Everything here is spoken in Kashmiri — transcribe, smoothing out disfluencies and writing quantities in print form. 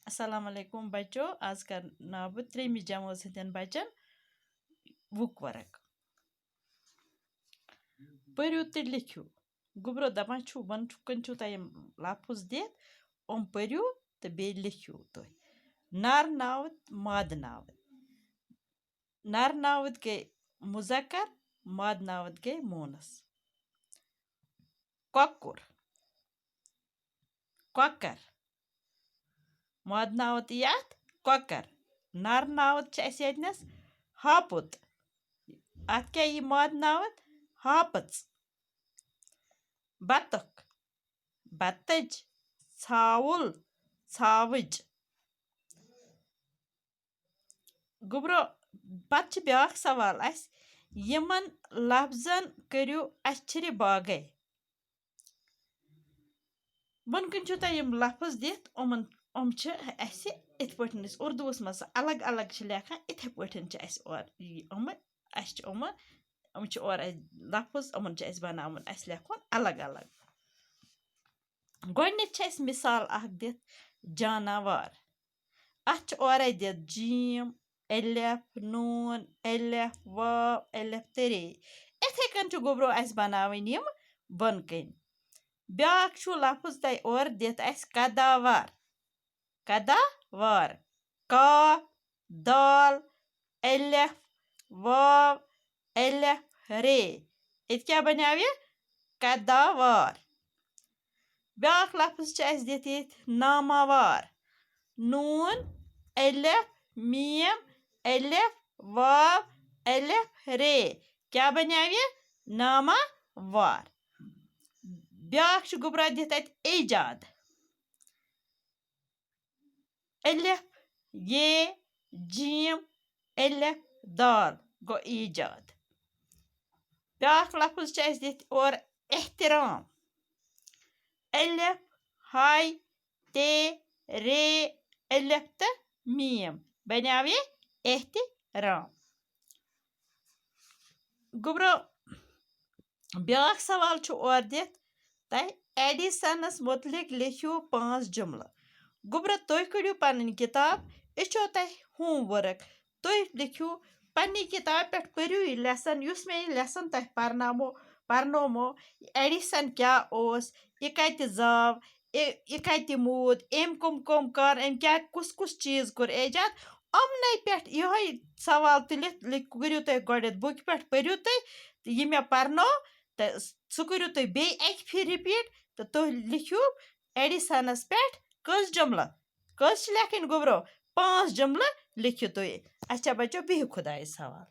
अस्सलाम वालेकुम बच्चों। आज करना बह 3 जमात हंदन बच्चन बुक वर्क। पर्यु तो लिखियो। गुबरो दपान छु वन कन छु तय लफ्ज दित पर्यु तो बे लिखियो तुह। नर नावत माद नावत। नर नावत गई मुजक्कर, माद नावत गई मोनस। कक्कुर, कक्कर, माद नावत यत कक्कर। नर नावत यतनस हापुत। अत क्या यी माद नावत हापच। बतख, बतच, छावुल, छावच। गुबरो पत ब्याक सवाल यमन लफ्जन करियो अछर बागै। वन कन छु तय लफ्ज दित हम इत पठन उर्दूस मज अलग अलग लेखा इथे पठन और लफ्ज बनावन लेखन अलग अलग। गोडनिक मिसाल दित जानवर। अत और दित जीम, एलिफ, नून, एलिफ, वाव, एलिफ तरे। इथे कन गोबरो बनावन यम बन कन। ब्याक लफ्ज तय और दित कदावर। कदावर। काफ, दाल, एलिफ, वाव, एलिफ, रे। इत क्या बनाव यह कदावर। ब्याक लफ्ज दित नामावार। नून, एलिफ, मीम, एलिफ, वाव, एलिफ, रे। क्या बनाव यह नामावार। ब्याक गुबरा दित ईजाद। एलिफ, ये, जीम, एलिफ, दाल गो ईजाद। ब्याक लफ्ज दित और एहतराम। एलिफ, हाय, ते, रे, एलिफ तो मीम बनाव यह एहतराम। गुबरो ब्याक सवाल और दित तय एडिसनस मुतलिक लिखियो 5 जुमला। गुबरो तुह कड़ियो पन किताब इचो तय होमवर्क। तुह लिखियो पन्नी किताब पे पर्यु यह लेसन युस मे यह लेसन तह परनोमो। एडिसन क्या ओस, यह कत जाव, यह कत मूद, एम कम कर, एम क्या कुस कुस चीज कोर ईजाद। अमने पे यह सवाल तुलित करियो तुह गोड बुक पे पर्यु तुह यह मे परनो तो सह करियो तुह बे एक फिर रिपीट। तो तुह लिखियो एडिसनस पे कस जुमला कस लेखन गुबरो 5 जुमला लिखियो तुह। अच्छा बच्चों बिहु खुदायस हवाल।